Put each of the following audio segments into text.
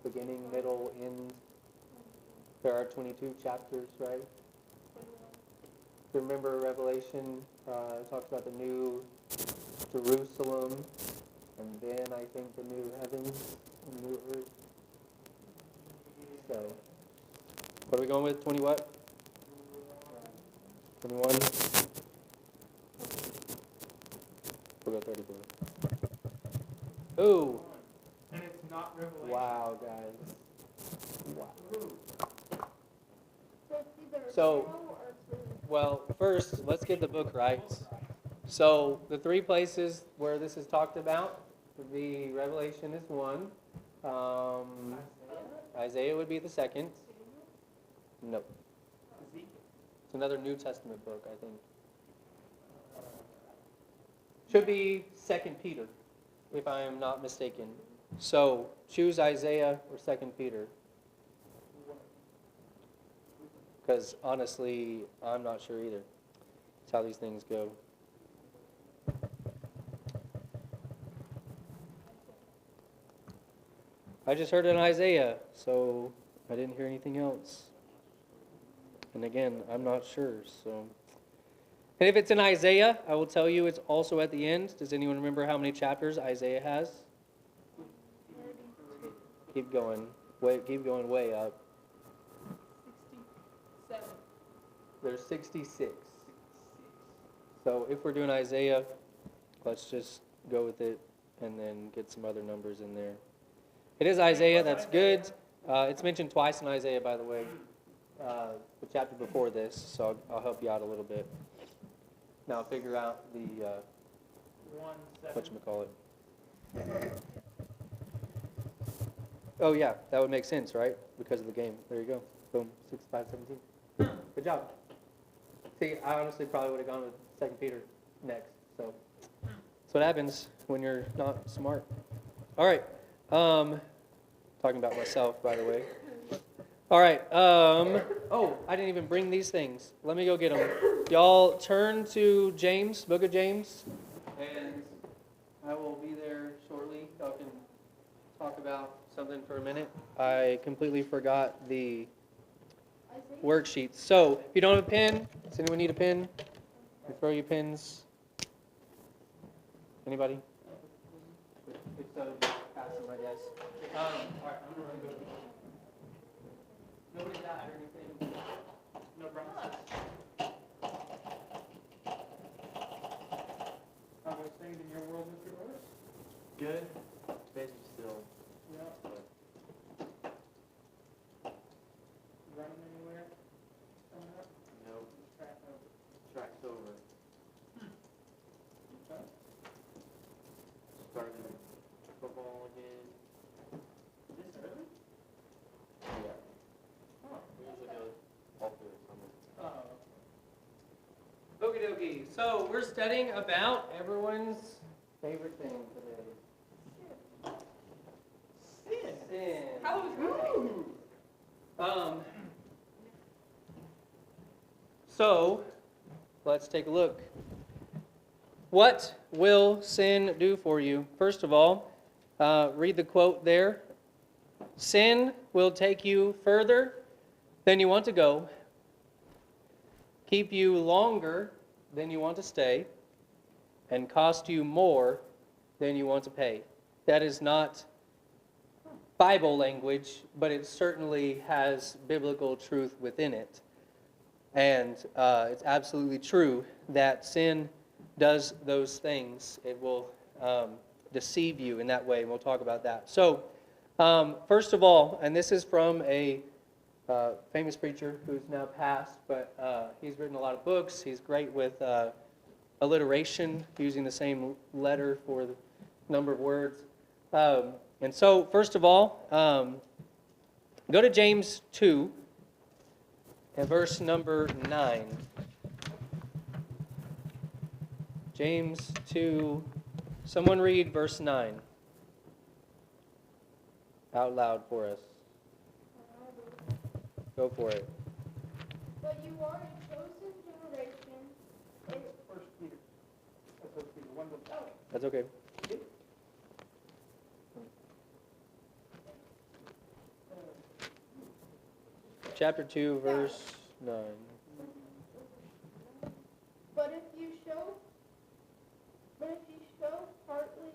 beginning, middle, end. There are 22 chapters, right? Remember Revelation talks about the new Jerusalem, and then I think the new heavens and new earth. So, what are we going with? 20 what? 21? We'll go 34. Ooh. And it's not Revelation. Wow, guys. Wow. So, Well, first, let's get the book right. So, the three places where this is talked about would be Revelation is one. Isaiah would be the second. Nope. It's another New Testament book, I think. Should be 2 Peter, if I am not mistaken. So, choose Isaiah or 2 Peter. Because honestly, I'm not sure either. That's how these things go. I just heard it in Isaiah, so I didn't hear anything else. And again, I'm not sure. So, and if it's in Isaiah, I will tell you it's also at the end. Does anyone remember how many chapters Isaiah has? Keep going. Keep going way up. 67. There's 66. So if we're doing Isaiah, let's just go with it and then get some other numbers in there. It is Isaiah, that's good. It's mentioned twice in Isaiah, by the way, the chapter before this, so I'll help you out a little bit. Now figure out the, whatchamacallit. Oh yeah, that would make sense, right? Because of the game. There you go. Boom, 65-17. Good job. See, I honestly probably would have gone with 2 Peter next. So that's what happens when you're not smart. All right. Talking about myself, by the way. All right. Oh, I didn't even bring these things. Let me go get them. Y'all turn to James, Book of James, and I will be there shortly. Y'all can talk about something for a minute. I completely forgot the worksheets. So, if you don't have a pen, does anyone need a pen? You throw your pens. Anybody? If so, just pass them, I guess. All right, I'm going to go. Nobody died or anything? No problems? How those things in your world, Mr. Norris? Good. Busy still. Yeah. Running anywhere? Coming up? Nope. Track over. Track's over. Okay. Starting football again. This early? Yeah. Oh. We usually go all through the summer. Oh. Okie dokie. So we're studying about everyone's favorite thing today. Sin. How was your So let's take a look. What will sin do for you? First of all, read the quote there. Sin will take you further than you want to go, keep you longer than you want to stay, and cost you more than you want to pay. That is not Bible language, but it certainly has biblical truth within it. And it's absolutely true that sin does those things. It will deceive you in that way, and we'll talk about that. So, first of all, and this is from a famous preacher who's now passed, but he's written a lot of books. He's great with alliteration, using the same letter for the number of words. And so, first of all, go to James 2 and verse number 9. James 2, someone read verse 9 out loud for us. Go for it. But you are a chosen generation. First Peter. That's First Peter. One of them. That's okay. chapter 2, verse 9. But if you show partly,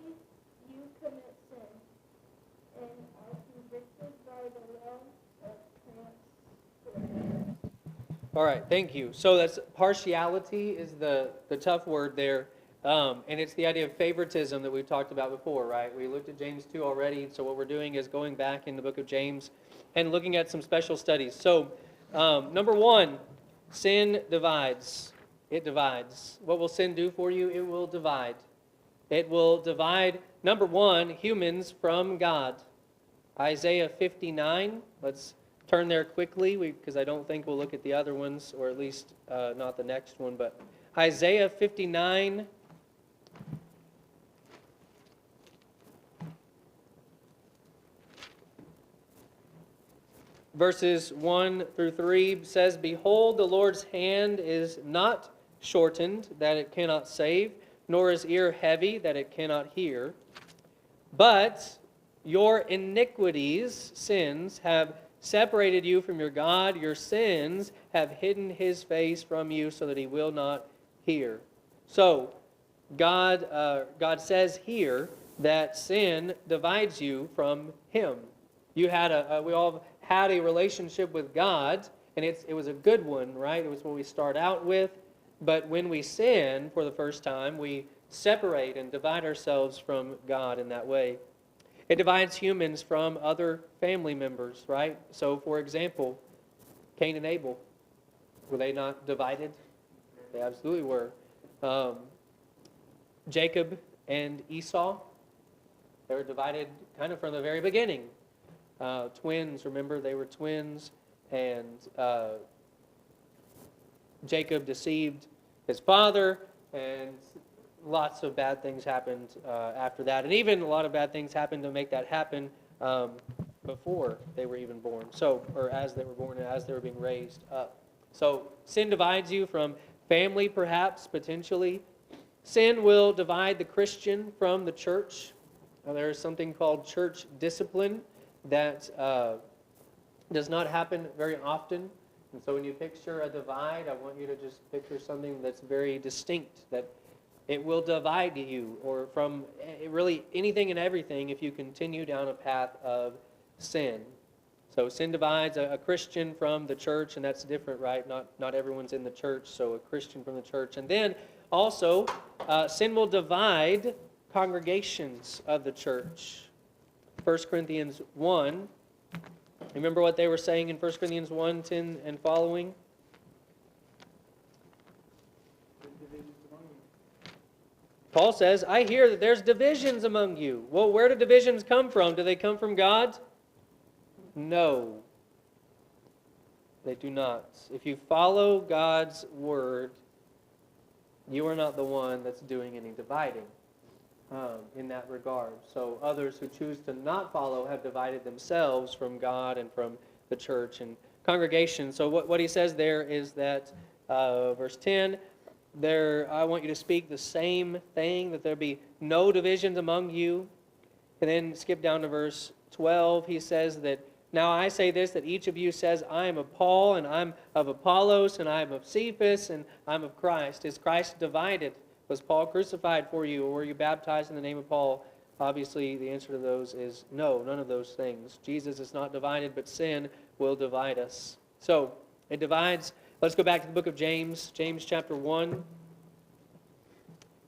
you commit sin, and are convicted by the law of transgression. All right, thank you. So that's partiality is the tough word there. And it's the idea of favoritism that we've talked about before, right? We looked at James 2 already, so what we're doing is going back in the book of James and looking at some special studies. So, number one, sin divides. It divides. What will sin do for you? It will divide. It will divide, number one, humans from God. Isaiah 59, let's turn there quickly because I don't think we'll look at the other ones, or at least not the next one, but Isaiah 59. Verses 1 through 3 says, Behold, the Lord's hand is not shortened, that it cannot save, nor his ear heavy, that it cannot hear. But your iniquities, sins, have separated you from your God. Your sins have hidden his face from you so that he will not hear. So, God says here that sin divides you from him. We all had a relationship with God, and it was a good one, right? It was what we start out with. But when we sin for the first time, we separate and divide ourselves from God in that way. It divides humans from other family members, right? So, for example, Cain and Abel, were they not divided? They absolutely were. Jacob and Esau, they were divided kind of from the very beginning. Twins, remember, they were twins, and Jacob deceived his father, and lots of bad things happened after that. And even a lot of bad things happened to make that happen before they were even born. Or as they were born and as they were being raised up. So sin divides you from family, perhaps, potentially. Sin will divide the Christian from the church. There is something called church discipline that does not happen very often. And so when you picture a divide, I want you to just picture something that's very distinct, that it will divide you or from really anything and everything if you continue down a path of sin. So sin divides a Christian from the church, and that's different, right? Not everyone's in the church, so a Christian from the church. And then also, sin will divide congregations of the church. 1 Corinthians 1. Remember what they were saying in 1 Corinthians 1, 10 and following? Paul says, I hear that there's divisions among you. Well, where do divisions come from? Do they come from God? No. They do not. If you follow God's word, you are not the one that's doing any dividing in that regard. So others who choose to not follow have divided themselves from God and from the church and congregation. So what he says there is that, verse 10, I want you to speak the same thing, that there be no divisions among you. And then skip down to verse 12. He says that, now I say this, that each of you says, I am of Paul, and I'm of Apollos, and I am of Cephas, and I'm of Christ. Is Christ divided? Was Paul crucified for you, or were you baptized in the name of Paul? Obviously, the answer to those is no, none of those things. Jesus is not divided, but sin will divide us. So, it divides. Let's go back to the book of James, James chapter 1.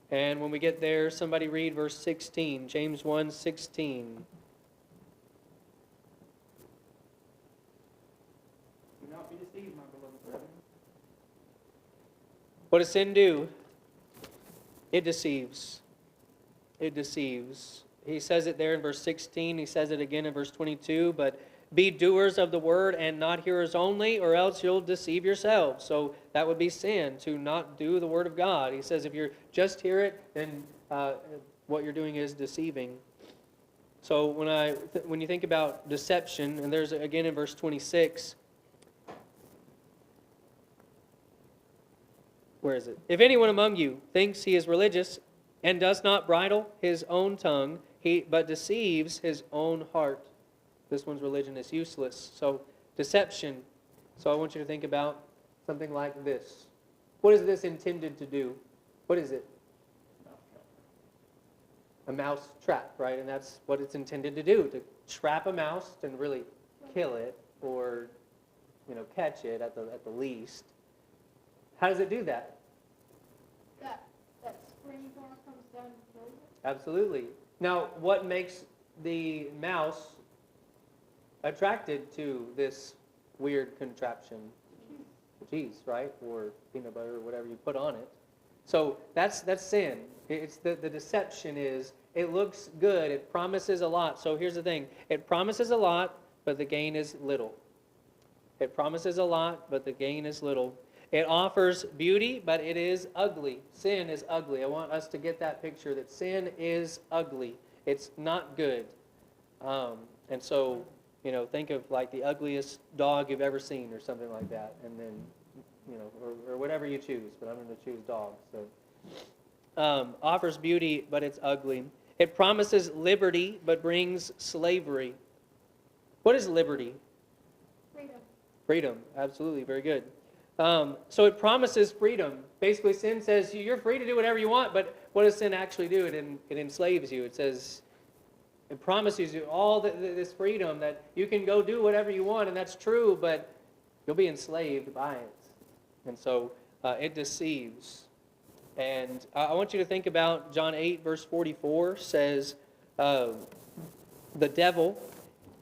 And when we get there, somebody read verse 16, James 1:16. Do not be deceived, my beloved brethren. What does sin do? It deceives. It deceives. He says it there in verse 16. He says it again in verse 22. But be doers of the word and not hearers only, or else you'll deceive yourselves. So that would be sin, to not do the word of God. He says if you're just hear it, then what you're doing is deceiving. So when you think about deception, and there's again in verse 26, where is it? If anyone among you thinks he is religious and does not bridle his own tongue, but deceives his own heart, this one's religion is useless. So deception. So I want you to think about something like this. What is this intended to do? What is it? A mouse trap, right? And that's what it's intended to do, to trap a mouse and really kill it or, catch it at the least. How does it do that? That spring door comes down and kills it. Absolutely. Now, what makes the mouse attracted to this weird contraption? Cheese, right? Or peanut butter or whatever you put on it. So that's sin. It's the deception is it looks good. It promises a lot. So here's the thing. It promises a lot, but the gain is little. It promises a lot, but the gain is little. It offers beauty, but it is ugly. Sin is ugly. I want us to get that picture that sin is ugly. It's not good. And so, think of like the ugliest dog you've ever seen or something like that. And then, or whatever you choose, but I'm going to choose dog. So, offers beauty, but it's ugly. It promises liberty, but brings slavery. What is liberty? Freedom. Freedom, absolutely, very good. So it promises freedom. Basically, sin says you're free to do whatever you want, but what does sin actually do? It enslaves you. It says, it promises you all this freedom that you can go do whatever you want, and that's true, but you'll be enslaved by it. And so it deceives. And I want you to think about John 8, verse 44 says, the devil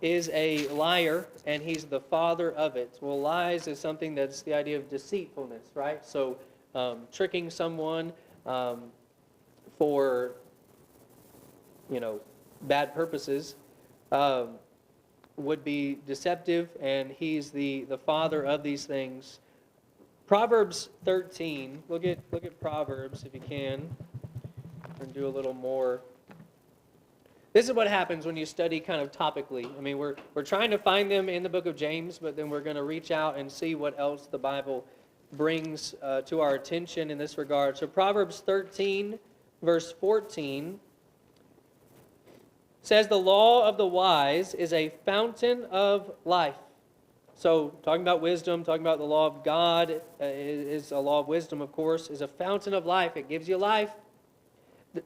is a liar, and he's the father of it. Well, lies is something that's the idea of deceitfulness, right? So tricking someone for, bad purposes would be deceptive, and he's the father of these things. Proverbs 13, look at Proverbs if you can, and do a little more. This is what happens when you study kind of topically. I mean, we're trying to find them in the book of James, but then we're going to reach out and see what else the Bible brings to our attention in this regard. So Proverbs 13, verse 14, says, "The law of the wise is a fountain of life." So talking about wisdom, talking about the law of God is a law of wisdom, of course, is a fountain of life. It gives you life.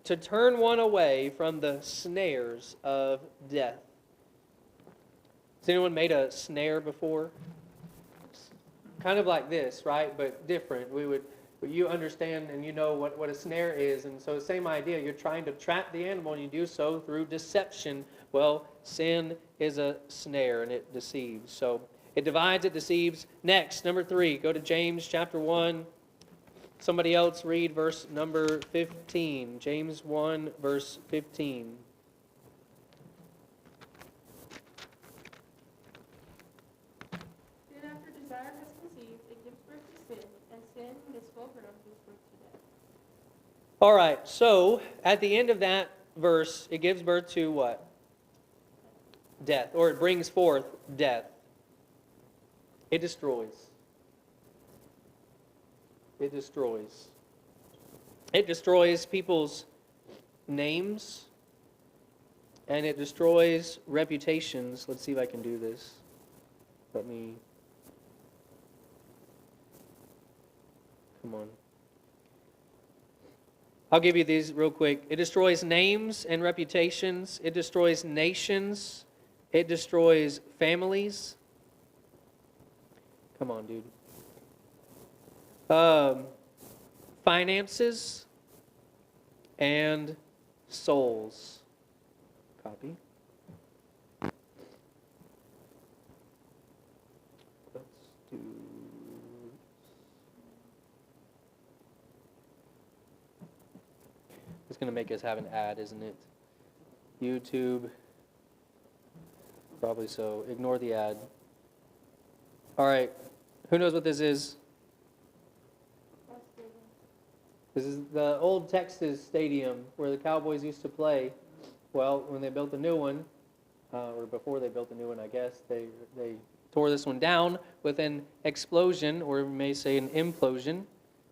To turn one away from the snares of death. Has anyone made a snare before? Kind of like this, right? But different. You understand and you know what a snare is. And so the same idea. You're trying to trap the animal and you do so through deception. Well, sin is a snare and it deceives. So it divides, it deceives. Next, number 3, go to James chapter 1. Somebody else read verse number 15. James 1, verse 15. Then after desire has conceived, it gives birth to sin, and sin, when it is full grown, gives birth to death. All right, so at the end of that verse, it gives birth to what? Death, or it brings forth death. It destroys. It destroys. It destroys people's names, and it destroys reputations. Let's see if I can do this. Come on. I'll give you these real quick. It destroys names and reputations. It destroys nations. It destroys families. Come on, dude. Finances and souls. Copy. Let's do. It's going to make us have an ad, isn't it? YouTube. Probably so. Ignore the ad. All right. Who knows what this is? This is the old Texas Stadium where the Cowboys used to play. Well, when they built the new one, or before they built the new one, I guess, they tore this one down with an explosion, or we may say an implosion.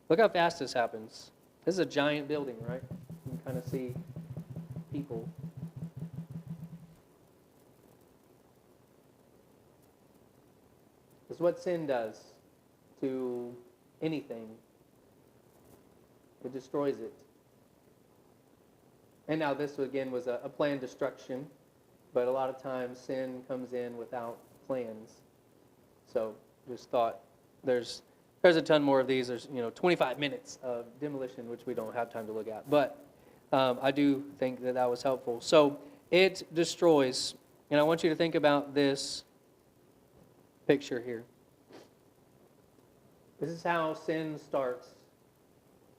Look how fast this happens. This is a giant building, right? You can kind of see people. It's what sin does to anything. It destroys it. And now this, again, was a planned destruction, but a lot of times sin comes in without plans. So just thought there's a ton more of these. There's 25 minutes of demolition, which we don't have time to look at. But I do think that was helpful. So it destroys. And I want you to think about this picture here. This is how sin starts.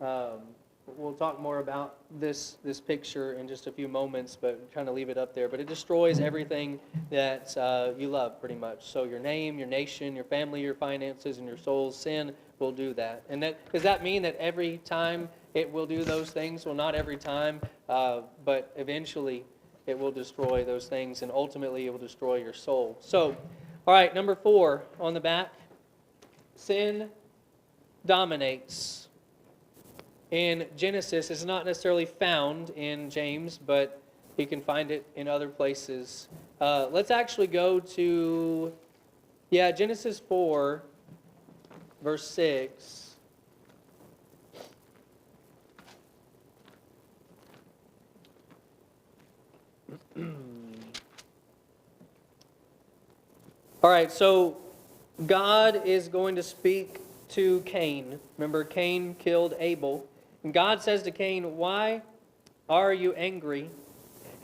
We'll talk more about this picture in just a few moments, but I'm trying to leave it up there. But it destroys everything that you love, pretty much. So your name, your nation, your family, your finances, and your soul. Sin will do that. And does that mean that every time it will do those things? Well, not every time, but eventually it will destroy those things, and ultimately it will destroy your soul. So, all right, number 4 on the back. Sin dominates. In Genesis, it's not necessarily found in James, but you can find it in other places. Let's actually go to, Genesis 4, verse 6. All right, so God is going to speak to Cain. Remember, Cain killed Abel. And God says to Cain, "Why are you angry?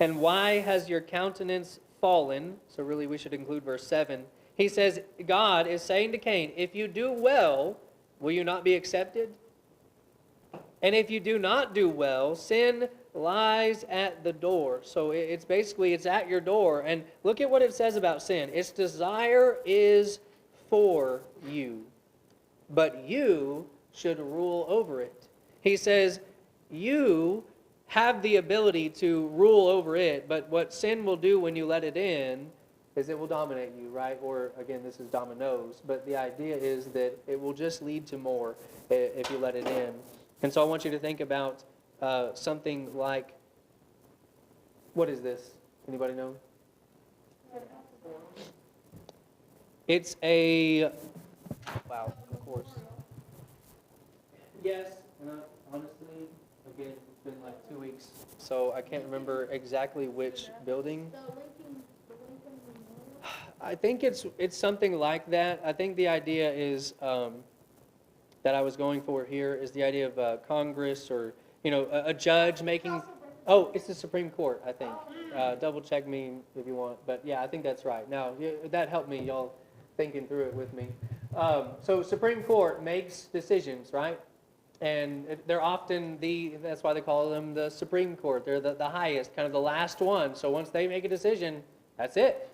And why has your countenance fallen?" So really we should include verse 7. He says, God is saying to Cain, if you do well, will you not be accepted? And if you do not do well, sin lies at the door. So it's basically, it's at your door. And look at what it says about sin. Its desire is for you, but you should rule over it. He says, you have the ability to rule over it, but what sin will do when you let it in is it will dominate you, right? Or again, this is dominoes, but the idea is that it will just lead to more if you let it in. And so I want you to think about something like, what is this? Anybody know? It's a, wow, of course. Yes, and honestly, again, it's been like 2 weeks, so I can't remember exactly which building. The Lincoln Memorial? I think it's something like that. I think the idea is that I was going for here is the idea of Congress or a judge making. Oh, it's the Supreme Court, I think. Double check me if you want, but yeah, I think that's right. Now that helped me, y'all thinking through it with me. So Supreme Court makes decisions, right? And they're often that's why they call them the Supreme Court. They're the highest, kind of the last one. So once they make a decision, that's it.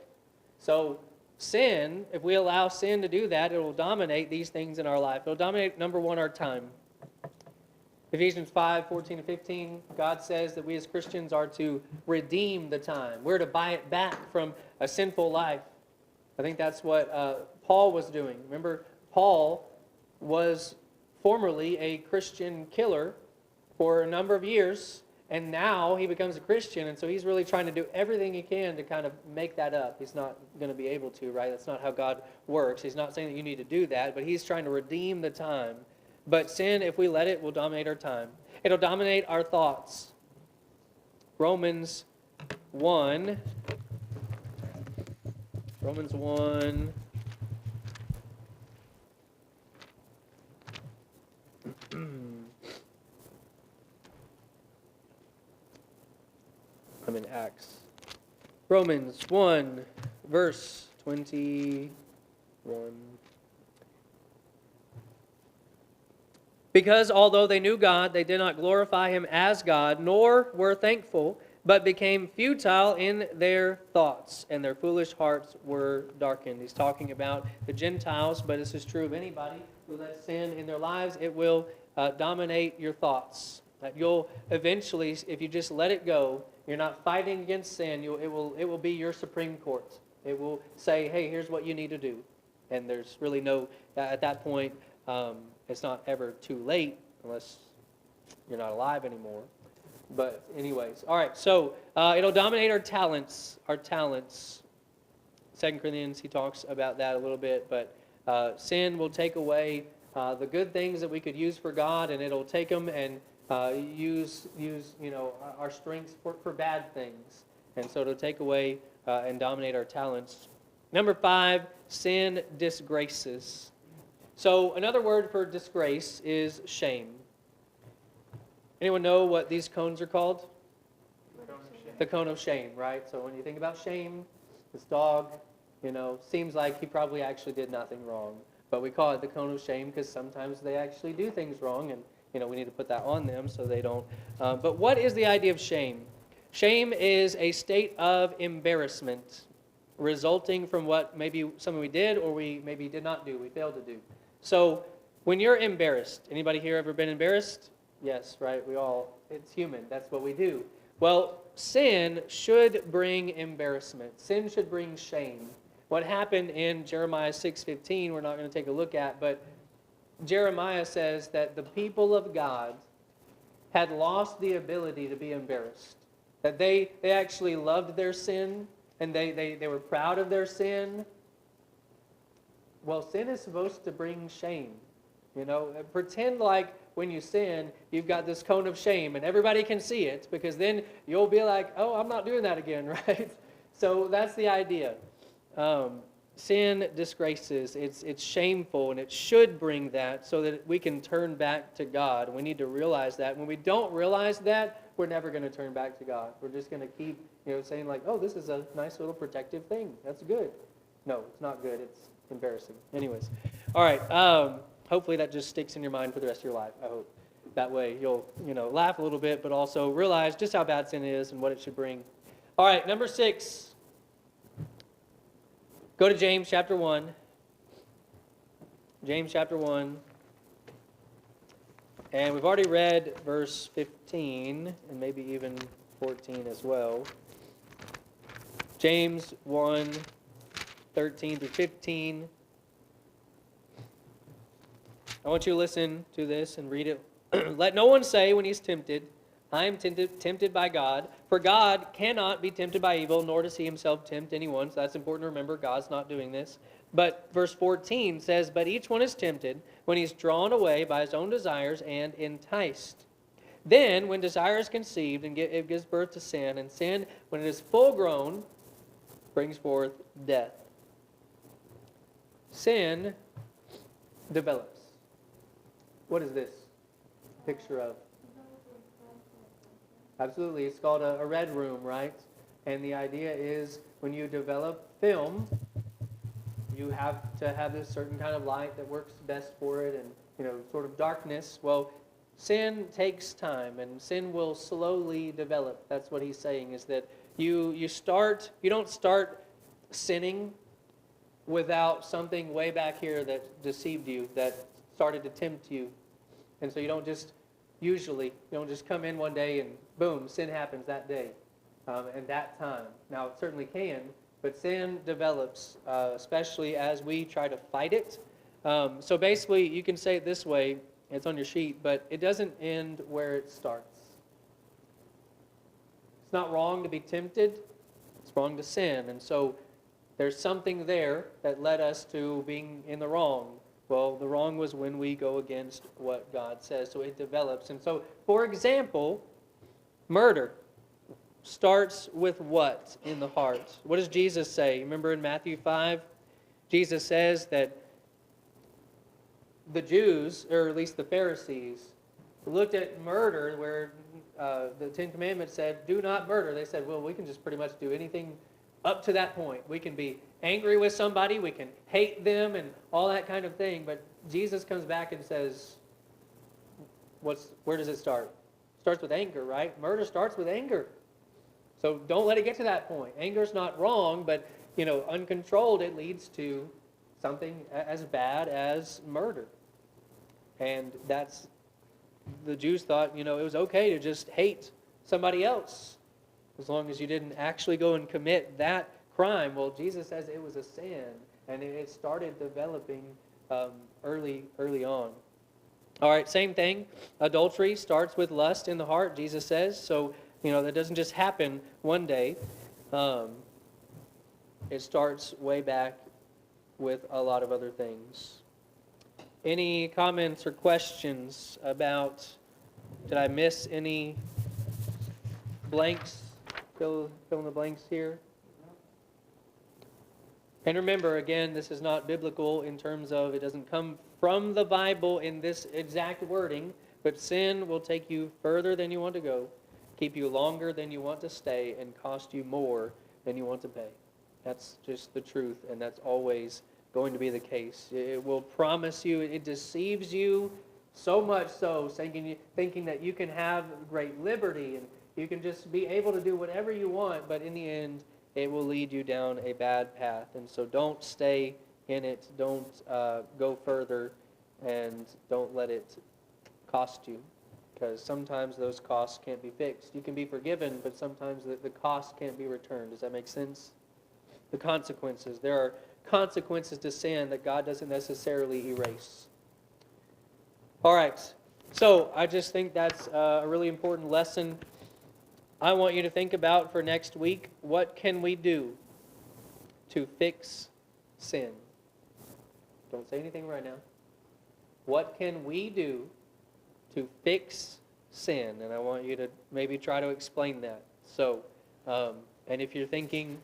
So sin, if we allow sin to do that, it will dominate these things in our life. It will dominate, number 1, our time. Ephesians 5:14-15, God says that we as Christians are to redeem the time. We're to buy it back from a sinful life. I think that's what Paul was doing. Remember, Paul was formerly a Christian killer for a number of years, and now he becomes a Christian, and so he's really trying to do everything he can to kind of make that up. He's not going to be able to, right? That's not how God works. He's not saying that you need to do that, but he's trying to redeem the time. But sin, if we let it, will dominate our time. It'll dominate our thoughts. Romans 1. I'm in Acts. Romans 1, verse 21. Because although they knew God, they did not glorify him as God, nor were thankful, but became futile in their thoughts, and their foolish hearts were darkened. He's talking about the Gentiles, but this is true of anybody who lets sin in their lives. It will dominate your thoughts. That you'll eventually, if you just let it go, you're not fighting against sin. It will be your Supreme Court. It will say, hey, here's what you need to do. And there's really no, at that point, it's not ever too late unless you're not alive anymore. But anyways, all right, so it'll dominate our talents. 2 Corinthians, he talks about that a little bit, but Sin will take away the good things that we could use for God, and it'll take them and use our strengths for bad things. And so it'll take away and dominate our talents. Number 5, sin disgraces. So another word for disgrace is shame. Anyone know what these cones are called? The cone of shame, right? So when you think about shame, this dog, seems like he probably actually did nothing wrong. But we call it the cone of shame because sometimes they actually do things wrong, and we need to put that on them so they don't. But what is the idea of shame? Shame is a state of embarrassment resulting from what maybe something we did or we maybe did not do, we failed to do. So when you're embarrassed, anybody here ever been embarrassed? Yes, right? It's human. That's what we do. Well, sin should bring embarrassment. Sin should bring shame. What happened in Jeremiah 6:15, we're not going to take a look at, but Jeremiah says that the people of God had lost the ability to be embarrassed. That they actually loved their sin, and they were proud of their sin. Well, sin is supposed to bring shame. Pretend like when you sin, you've got this cone of shame, and everybody can see it, because then you'll be like, oh, I'm not doing that again, right? So that's the idea. Sin disgraces. It's shameful, and it should bring that so that we can turn back to God. We need to realize that. When we don't realize that, we're never going to turn back to God. We're just going to keep saying like, oh, this is a nice little protective thing. That's good. No, it's not good. It's embarrassing. Anyways. All right. Hopefully that just sticks in your mind for the rest of your life. I hope. That way you'll laugh a little bit, but also realize just how bad sin is and what it should bring. All right, number 6. Go to James chapter 1. James chapter 1. And we've already read verse 15 and maybe even 14 as well. James 1, 13 through 15. I want you to listen to this and read it. Let no one say when he's tempted, I am tempted by God. For God cannot be tempted by evil, nor does he himself tempt anyone. So that's important to remember. God's not doing this. But verse 14 says, but each one is tempted when he's drawn away by his own desires and enticed. Then, when desire is conceived, and it gives birth to sin, and sin, when it is full grown, brings forth death. Sin develops. What is this picture of? Absolutely. It's called a red room, right? And the idea is when you develop film, you have to have this certain kind of light that works best for it, and sort of darkness. Well, sin takes time, and sin will slowly develop. That's what he's saying, is that you don't start sinning without something way back here that deceived you, that started to tempt you. And so you don't just come in one day and boom, sin happens that day and that time. Now, it certainly can, but sin develops, especially as we try to fight it. So basically, you can say it this way. It's on your sheet, but it doesn't end where it starts. It's not wrong to be tempted. It's wrong to sin. And so there's something there that led us to being in the wrong. Well, the wrong was when we go against what God says. So it develops. And so, for example, murder starts with what in the heart? What does Jesus say? Remember in Matthew 5? Jesus says that the Jews, or at least the Pharisees, looked at murder where the Ten Commandments said, do not murder. They said, well, we can just pretty much do anything up to that point. We can be angry with somebody, we can hate them and all that kind of thing. But Jesus comes back and says, where does it start? It starts with anger, right? Murder starts with anger. So don't let it get to that point. Anger's not wrong, but uncontrolled, it leads to something as bad as murder. And the Jews thought, it was okay to just hate somebody else as long as you didn't actually go and commit that crime. Well, Jesus says it was a sin, and it started developing early on. All right, same thing. Adultery starts with lust in the heart, Jesus says. So, that doesn't just happen one day. It starts way back with a lot of other things. Any comments or questions about, did I miss any blanks? Fill in the blanks here. And remember, again, this is not biblical in terms of it doesn't come from the Bible in this exact wording, but sin will take you further than you want to go, keep you longer than you want to stay, and cost you more than you want to pay. That's just the truth, and that's always going to be the case. It will promise you, it deceives you so much so, thinking that you can have great liberty and you can just be able to do whatever you want, but in the end, it will lead you down a bad path. And so don't stay in it. Don't go further, and don't let it cost you, because sometimes those costs can't be fixed. You can be forgiven, but sometimes the cost can't be returned. Does that make sense? The consequences. There are consequences to sin that God doesn't necessarily erase. All right. So I just think that's a really important lesson. I want you to think about for next week, what can we do to fix sin? Don't say anything right now. What can we do to fix sin? And I want you to maybe try to explain that. So, and if you're thinking,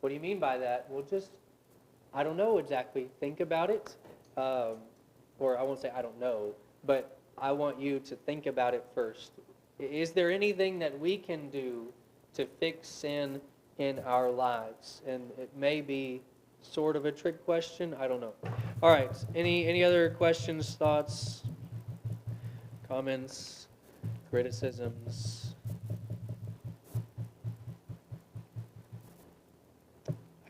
what do you mean by that? Well, just, I don't know exactly. Think about it. Or I won't say I don't know, but I want you to think about it first. Is there anything that we can do to fix sin in our lives? And it may be sort of a trick question. I don't know. All right. Any other questions, thoughts, comments, criticisms?